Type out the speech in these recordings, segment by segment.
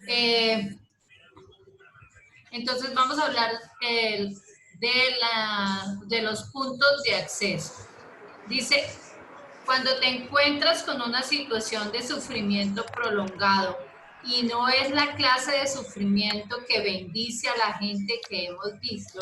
Eh, entonces vamos a hablar de los puntos de acceso. Dice, cuando te encuentras con una situación de sufrimiento prolongado y no es la clase de sufrimiento que bendice a la gente que hemos visto,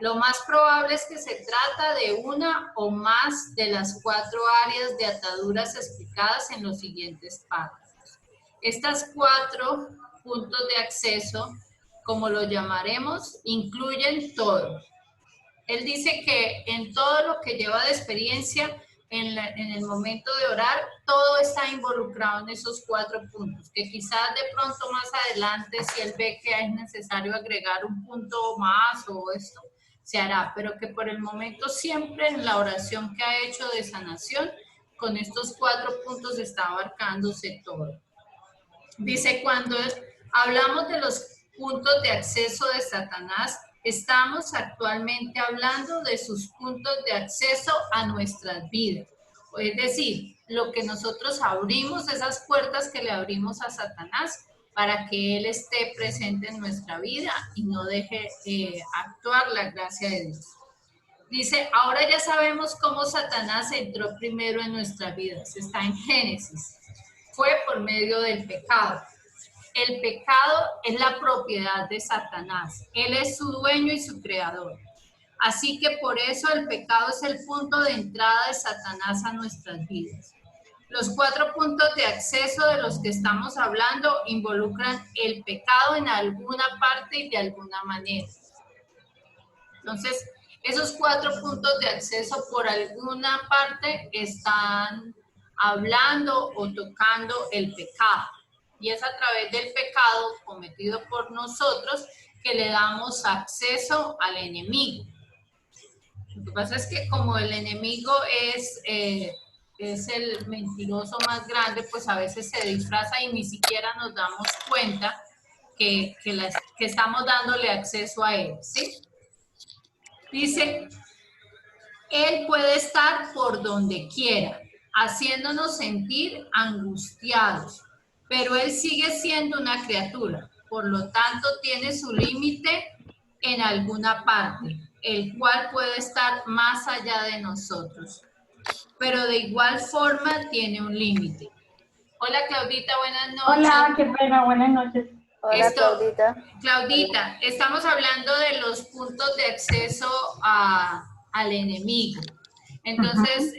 lo más probable es que se trata de una o más de las 4 áreas de ataduras explicadas en los siguientes párrafos. Estas 4 puntos de acceso, como lo llamaremos, incluyen todo. Él dice que en todo lo que lleva de experiencia, en el momento de orar, todo está involucrado en esos 4 puntos, que quizás de pronto más adelante, si él ve que es necesario agregar un punto más o esto, se hará, pero que por el momento siempre en la oración que ha hecho de sanación, con estos 4 puntos está abarcándose todo. Dice, cuando hablamos de los puntos de acceso de Satanás, estamos actualmente hablando de sus puntos de acceso a nuestras vidas. Es decir, lo que nosotros abrimos, esas puertas que le abrimos a Satanás para que Él esté presente en nuestra vida y no deje actuar la gracia de Dios. Dice, ahora ya sabemos cómo Satanás entró primero en nuestras vidas. Está en Génesis. Fue por medio del pecado. El pecado es la propiedad de Satanás. Él es su dueño y su creador. Así que por eso el pecado es el punto de entrada de Satanás a nuestras vidas. Los 4 puntos de acceso de los que estamos hablando involucran el pecado en alguna parte y de alguna manera. Entonces, esos 4 puntos de acceso por alguna parte están hablando o tocando el pecado. Y es a través del pecado cometido por nosotros que le damos acceso al enemigo. Lo que pasa es que como el enemigo es el mentiroso más grande, pues a veces se disfraza y ni siquiera nos damos cuenta que estamos dándole acceso a él, ¿sí? Dice, él puede estar por donde quiera, haciéndonos sentir angustiados, pero él sigue siendo una criatura, por lo tanto tiene su límite en alguna parte, el cual puede estar más allá de nosotros, pero de igual forma tiene un límite. Hola Claudita, buenas noches. Hola, qué pena, buenas noches. Hola, Claudita. Claudita, estamos hablando de los puntos de acceso al enemigo. Entonces,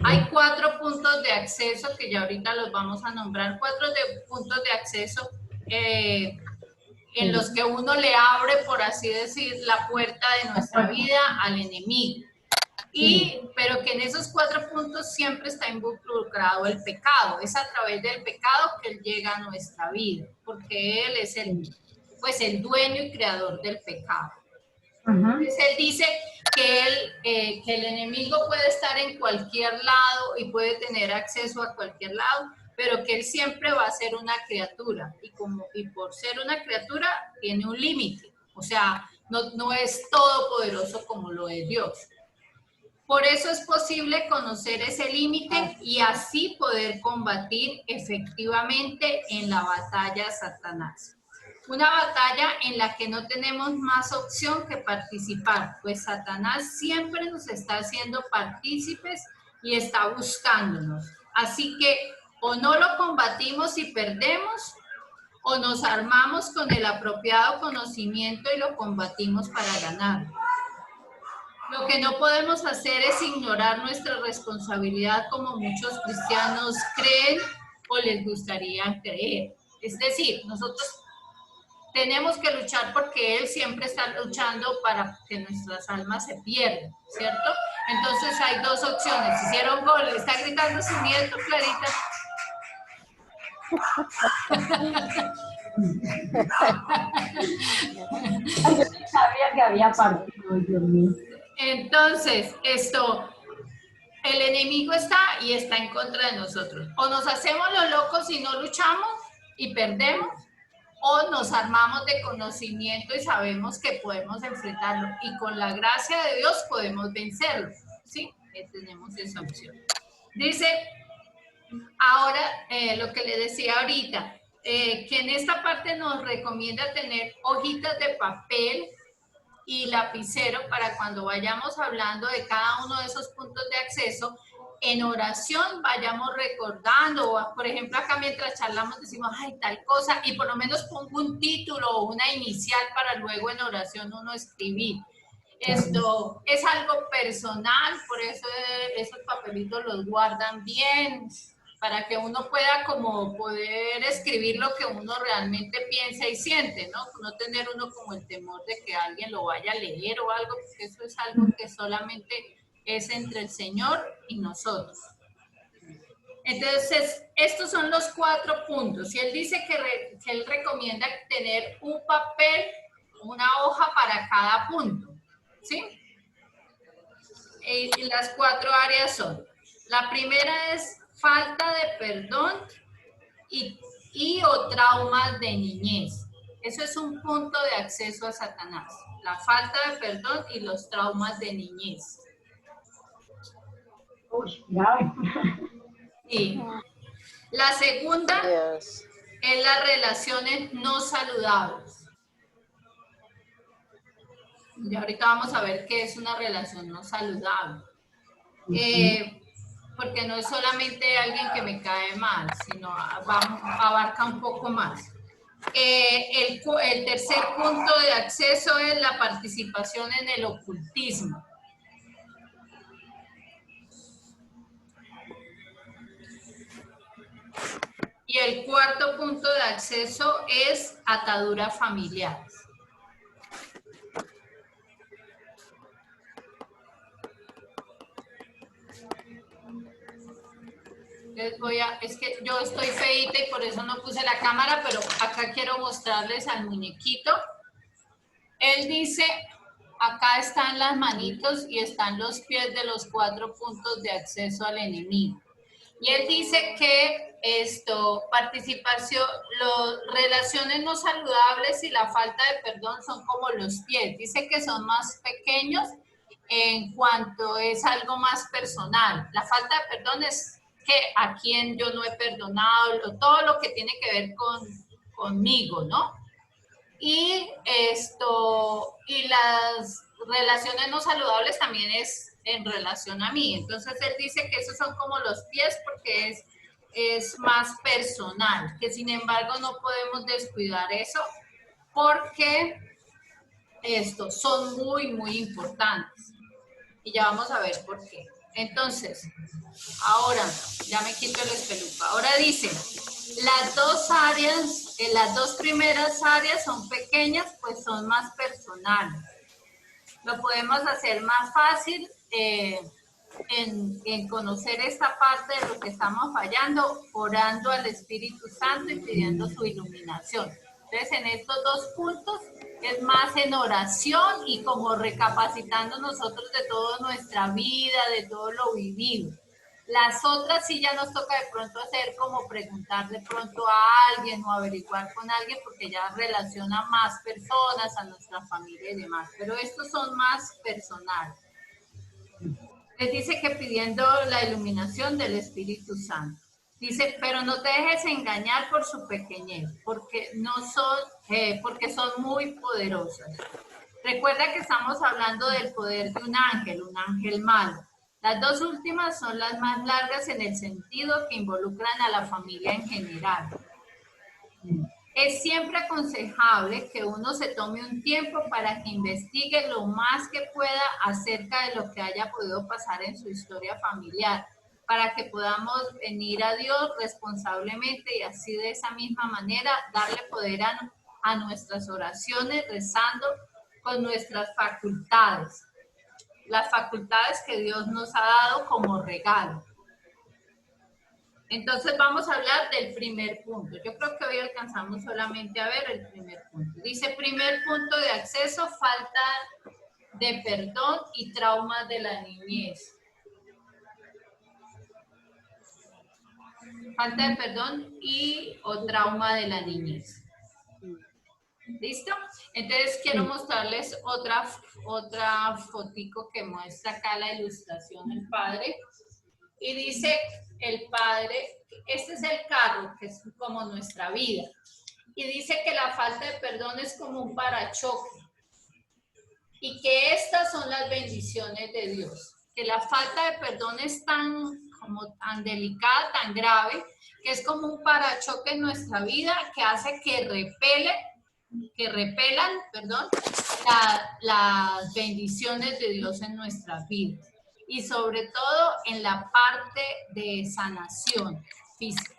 hay 4 puntos de acceso que ya ahorita los vamos a nombrar, 4 puntos de acceso en los que uno le abre, por así decir, la puerta de nuestra vida al enemigo. Pero que en esos 4 puntos siempre está involucrado el pecado. Es a través del pecado que Él llega a nuestra vida, porque Él es el dueño y creador del pecado. Entonces Él dice que el enemigo puede estar en cualquier lado y puede tener acceso a cualquier lado, pero que Él siempre va a ser una criatura. Y por ser una criatura tiene un límite. O sea, no es todopoderoso como lo es Dios. Por eso es posible conocer ese límite y así poder combatir efectivamente en la batalla de Satanás. Una batalla en la que no tenemos más opción que participar, pues Satanás siempre nos está haciendo partícipes y está buscándonos. Así que o no lo combatimos y perdemos, o nos armamos con el apropiado conocimiento y lo combatimos para ganar. Lo que no podemos hacer es ignorar nuestra responsabilidad como muchos cristianos creen o les gustaría creer. Es decir, nosotros tenemos que luchar porque Él siempre está luchando para que nuestras almas se pierdan, ¿cierto? Entonces hay 2 opciones. Hicieron gol, está gritando su nieto, Clarita. Yo no sabía que había partido, Dios mío. Entonces, el enemigo está y está en contra de nosotros. O nos hacemos los locos y no luchamos y perdemos, o nos armamos de conocimiento y sabemos que podemos enfrentarlo. Y con la gracia de Dios podemos vencerlo. ¿Sí? Tenemos esa opción. Dice, ahora, lo que le decía ahorita, que en esta parte nos recomienda tener hojitas de papel y lapicero para cuando vayamos hablando de cada uno de esos puntos de acceso, en oración vayamos recordando, o por ejemplo acá mientras charlamos decimos, ay, tal cosa, y por lo menos pongo un título o una inicial para luego en oración uno escribir. Esto es algo personal, por eso esos papelitos los guardan bien, para que uno pueda como poder escribir lo que uno realmente piensa y siente, ¿no? No tener uno como el temor de que alguien lo vaya a leer o algo, porque eso es algo que solamente es entre el Señor y nosotros. Entonces, estos son los 4 puntos. Y él dice que él recomienda tener un papel, una hoja para cada punto, ¿sí? Y las 4 áreas son, la primera es falta de perdón y o traumas de niñez. Eso es un punto de acceso a Satanás, la falta de perdón y los traumas de niñez. Uy, grave. Y la segunda es las relaciones no saludables. Y ahorita vamos a ver qué es una relación no saludable. Porque no es solamente alguien que me cae mal, sino abarca un poco más. El tercer punto de acceso es la participación en el ocultismo. Y el cuarto punto de acceso es ataduras familiares. Es que yo estoy feíta y por eso no puse la cámara, pero acá quiero mostrarles al muñequito. Él dice, acá están las manitos y están los pies de los 4 puntos de acceso al enemigo. Y él dice que participación, relaciones no saludables y la falta de perdón son como los pies. Dice que son más pequeños en cuanto es algo más personal. La falta de perdón es que a quien yo no he perdonado, todo lo que tiene que ver conmigo, ¿no? Y las relaciones no saludables también es en relación a mí. Entonces él dice que esos son como los pies porque es más personal, que sin embargo no podemos descuidar eso porque son muy, muy importantes. Y ya vamos a ver por qué. Entonces, ahora, ya me quito el espeluco. Ahora dice, las 2 áreas, las 2 primeras áreas son pequeñas, pues son más personales. Lo podemos hacer más fácil en conocer esta parte de lo que estamos fallando, orando al Espíritu Santo y pidiendo su iluminación. Entonces, en estos 2 puntos es más en oración y como recapacitando nosotros de toda nuestra vida, de todo lo vivido. Las otras sí ya nos toca de pronto hacer como preguntar de pronto a alguien o averiguar con alguien porque ya relaciona más personas, a nuestra familia y demás. Pero estos son más personales. Les dice que pidiendo la iluminación del Espíritu Santo. Dice, pero no te dejes engañar por su pequeñez, porque son muy poderosas. Recuerda que estamos hablando del poder de un ángel malo. Las 2 últimas son las más largas en el sentido que involucran a la familia en general. Es siempre aconsejable que uno se tome un tiempo para que investigue lo más que pueda acerca de lo que haya podido pasar en su historia familiar, para que podamos venir a Dios responsablemente y así de esa misma manera darle poder a nuestras oraciones, rezando con nuestras facultades, las facultades que Dios nos ha dado como regalo. Entonces vamos a hablar del primer punto. Yo creo que hoy alcanzamos solamente a ver el primer punto. Dice, primer punto de acceso, falta de perdón y traumas de la niñez. Falta de perdón o trauma de la niñez. ¿Listo? Entonces quiero mostrarles otra fotico que muestra acá la ilustración del padre. Y dice el Padre, este es el carro, que es como nuestra vida. Y dice que la falta de perdón es como un parachoque. Y que estas son las bendiciones de Dios. Que la falta de perdón es tan delicada, tan grave, que es como un parachoque en nuestra vida que hace que repelan, las bendiciones de Dios en nuestras vidas. Y sobre todo en la parte de sanación física.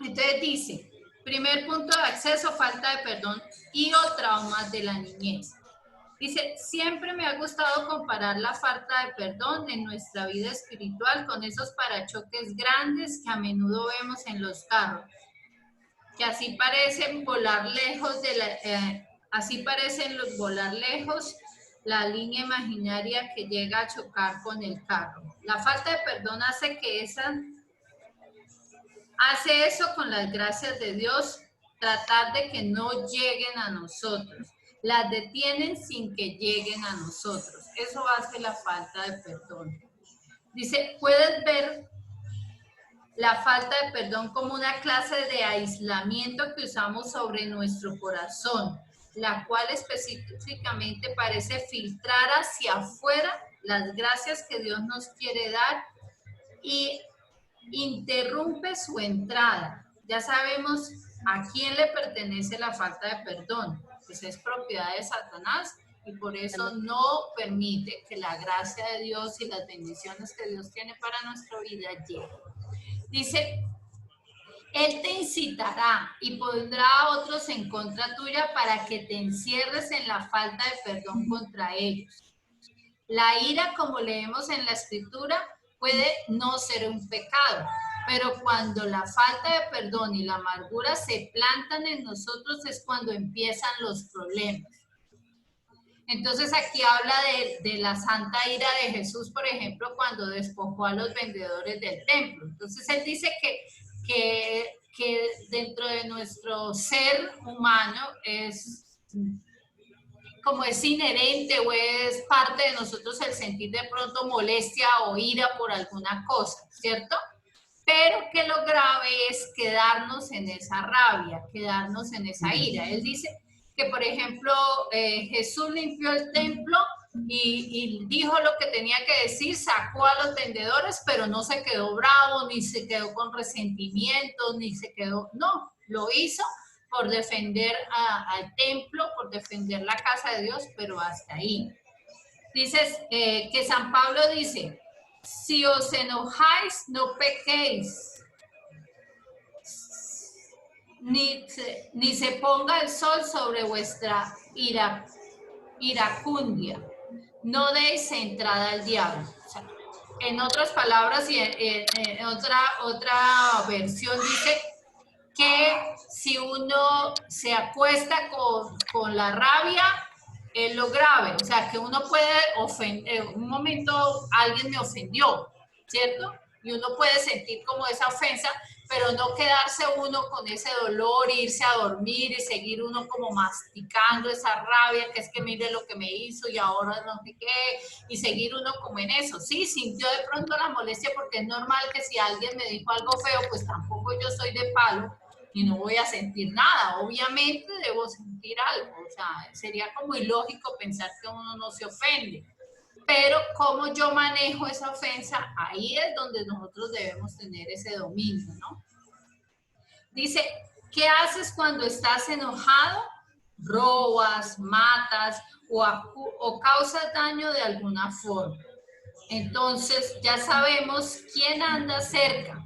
Entonces dice, primer punto de acceso, falta de perdón y o traumas de la niñez. Dice, siempre me ha gustado comparar la falta de perdón en nuestra vida espiritual con esos parachoques grandes que a menudo vemos en los carros, que así parecen volar lejos volar lejos la línea imaginaria que llega a chocar con el carro. La falta de perdón hace eso con las gracias de Dios, tratar de que no lleguen a nosotros. Las detienen sin que lleguen a nosotros. Eso hace la falta de perdón. Dice, puedes ver la falta de perdón como una clase de aislamiento que usamos sobre nuestro corazón, la cual específicamente parece filtrar hacia afuera las gracias que Dios nos quiere dar y interrumpe su entrada. Ya sabemos a quién le pertenece la falta de perdón, pues es propiedad de Satanás y por eso no permite que la gracia de Dios y las bendiciones que Dios tiene para nuestra vida lleguen. Dice, Él te incitará y pondrá a otros en contra tuya para que te encierres en la falta de perdón contra ellos. La ira, como leemos en la Escritura, puede no ser un pecado, pero cuando la falta de perdón y la amargura se plantan en nosotros es cuando empiezan los problemas. Entonces aquí habla de la santa ira de Jesús, por ejemplo, cuando despojó a los vendedores del templo. Entonces él dice que dentro de nuestro ser humano como es inherente o es parte de nosotros el sentir de pronto molestia o ira por alguna cosa, ¿cierto? Pero que lo grave es quedarnos en esa rabia, quedarnos en esa ira. Él dice que, por ejemplo, Jesús limpió el templo y dijo lo que tenía que decir, sacó a los vendedores, pero no se quedó bravo, ni se quedó con resentimiento, no, lo hizo por defender al templo, por defender la casa de Dios, pero hasta ahí. Dices que San Pablo dice, si os enojáis, no pequéis, ni se ponga el sol sobre vuestra iracundia, no deis entrada al diablo. O sea, en otras palabras y en otra versión dice que si uno se acuesta con la rabia, es lo grave, o sea, que uno puede ofender, un momento alguien me ofendió, ¿cierto? Y uno puede sentir como esa ofensa, pero no quedarse uno con ese dolor, irse a dormir y seguir uno como masticando esa rabia, que es que mire lo que me hizo y ahora no sé qué, y seguir uno como en eso. Sí, sintió de pronto la molestia porque es normal que si alguien me dijo algo feo, pues tampoco yo soy de palo y no voy a sentir nada. Obviamente debo sentir algo, o sea, sería como ilógico pensar que uno no se ofende. Pero cómo yo manejo esa ofensa, ahí es donde nosotros debemos tener ese dominio, ¿no? Dice, ¿qué haces cuando estás enojado? Robas, matas o causas daño de alguna forma. Entonces ya sabemos quién anda cerca.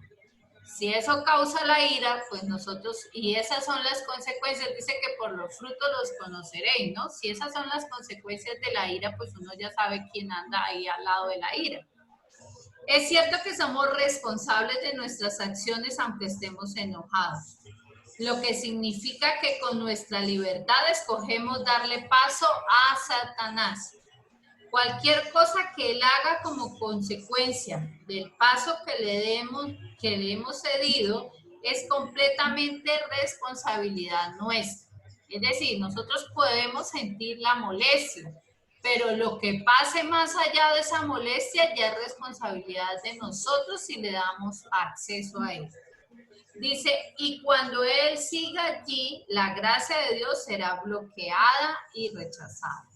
Si eso causa la ira, pues nosotros, y esas son las consecuencias, dice que por los frutos los conoceréis, ¿no? Si esas son las consecuencias de la ira, pues uno ya sabe quién anda ahí al lado de la ira. Es cierto que somos responsables de nuestras acciones aunque estemos enojados, lo que significa que con nuestra libertad escogemos darle paso a Satanás. Cualquier cosa que él haga como consecuencia del paso que le hemos cedido es completamente responsabilidad nuestra. Es decir, nosotros podemos sentir la molestia, Pero lo que pase más allá de esa molestia ya es responsabilidad de nosotros si le damos acceso a él. Dice, y cuando él siga allí, la gracia de Dios será bloqueada y rechazada.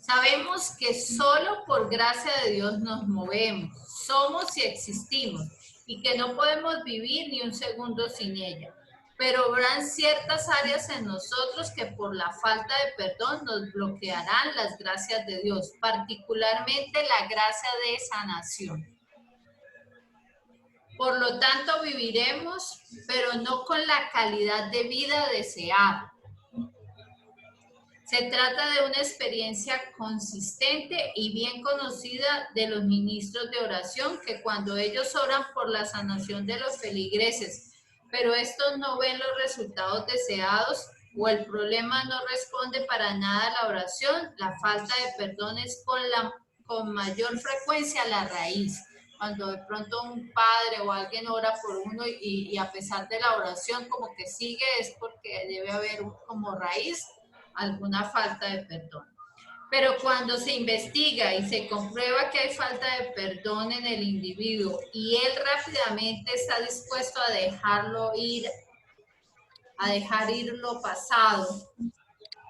Sabemos que solo por gracia de Dios nos movemos, somos y existimos, y que no podemos vivir ni un segundo sin ella. Pero habrán ciertas áreas en nosotros que por la falta de perdón nos bloquearán las gracias de Dios, particularmente la gracia de sanación. Por lo tanto, viviremos, pero no con la calidad de vida deseada. Se trata de una experiencia consistente y bien conocida de los ministros de oración, que cuando ellos oran por la sanación de los feligreses, pero estos no ven los resultados deseados o el problema no responde para nada a la oración, la falta de perdón es con mayor frecuencia la raíz. Cuando de pronto un padre o alguien ora por uno y a pesar de la oración como que sigue, es porque debe haber como raíz alguna falta de perdón. Pero cuando se investiga y se comprueba que hay falta de perdón en el individuo y él rápidamente está dispuesto a dejarlo ir, a dejar ir lo pasado,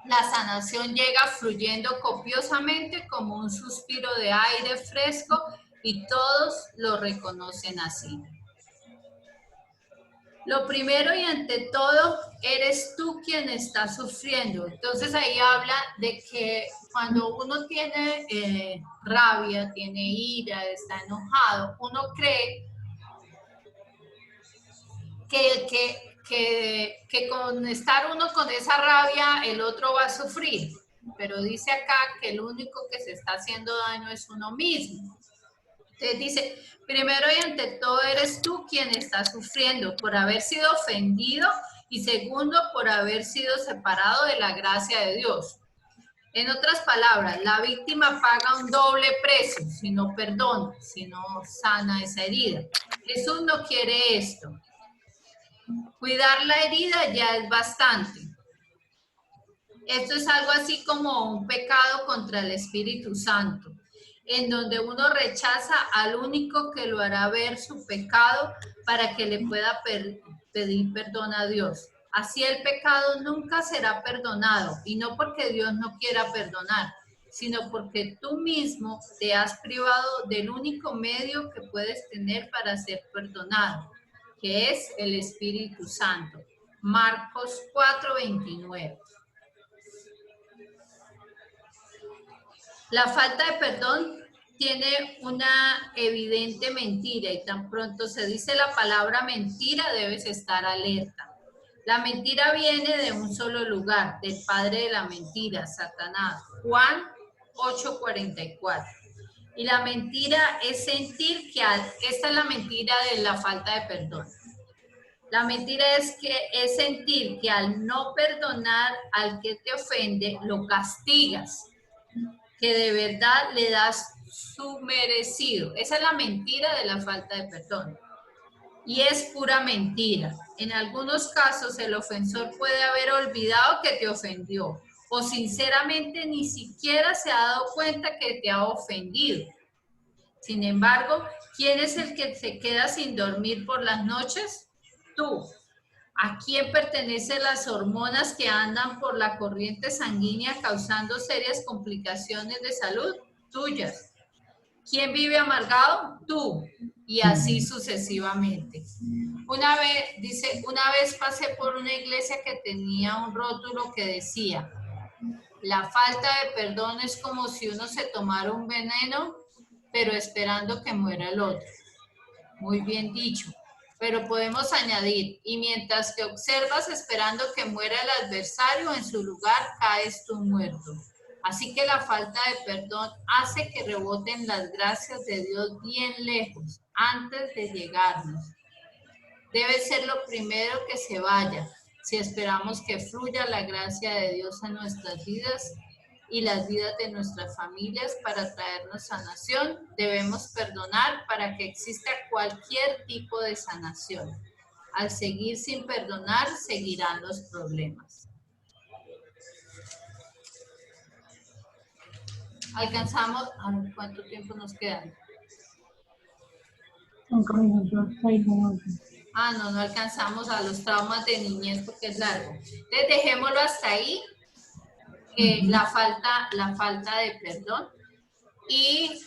la sanación llega fluyendo copiosamente como un suspiro de aire fresco y todos lo reconocen así. Lo primero y ante todo, eres tú quien está sufriendo. Entonces ahí habla de que cuando uno tiene rabia, tiene ira, está enojado, uno cree que con estar uno con esa rabia, el otro va a sufrir. Pero dice acá que el único que se está haciendo daño es uno mismo. Entonces dice, primero y ante todo eres tú quien está sufriendo por haber sido ofendido y segundo por haber sido separado de la gracia de Dios. En otras palabras, la víctima paga un doble precio si no perdona, si no sana esa herida. Jesús no quiere esto. Cuidar la herida ya es bastante. Esto es algo así como un pecado contra el Espíritu Santo, en donde uno rechaza al único que lo hará ver su pecado para que le pueda pedir perdón a Dios. Así el pecado nunca será perdonado, y no porque Dios no quiera perdonar, sino porque tú mismo te has privado del único medio que puedes tener para ser perdonado, que es el Espíritu Santo. Marcos 4:29. La falta de perdón tiene una evidente mentira y tan pronto se dice la palabra mentira debes estar alerta. La mentira viene de un solo lugar, del padre de la mentira, Satanás. Juan 8:44. Y la mentira es sentir que esta es la mentira de la falta de perdón. La mentira es sentir que al no perdonar al que te ofende, lo castigas, que de verdad le das su merecido. Esa es la mentira de la falta de perdón. Y es pura mentira. En algunos casos el ofensor puede haber olvidado que te ofendió o sinceramente ni siquiera se ha dado cuenta que te ha ofendido. Sin embargo, ¿quién es el que se queda sin dormir por las noches? Tú. ¿A quién pertenecen las hormonas que andan por la corriente sanguínea causando serias complicaciones de salud? Tuyas. ¿Quién vive amargado? Tú. Y así sucesivamente. Una vez pasé por una iglesia que tenía un rótulo que decía, la falta de perdón es como si uno se tomara un veneno, pero esperando que muera el otro. Muy bien dicho. Pero podemos añadir, y mientras que observas esperando que muera el adversario, en su lugar caes tú muerto. Así que la falta de perdón hace que reboten las gracias de Dios bien lejos, antes de llegarnos. Debe ser lo primero que se vaya, si esperamos que fluya la gracia de Dios en nuestras vidas y las vidas de nuestras familias para traernos sanación. Debemos perdonar para que exista cualquier tipo de sanación. Al seguir sin perdonar, seguirán los problemas. Alcanzamos, a ver, ¿cuánto tiempo nos queda? 5 minutos, 6 minutos. Ah, no, no alcanzamos a los traumas de niñez porque es largo. Entonces dejémoslo hasta ahí, Ujú. la falta de perdón. Y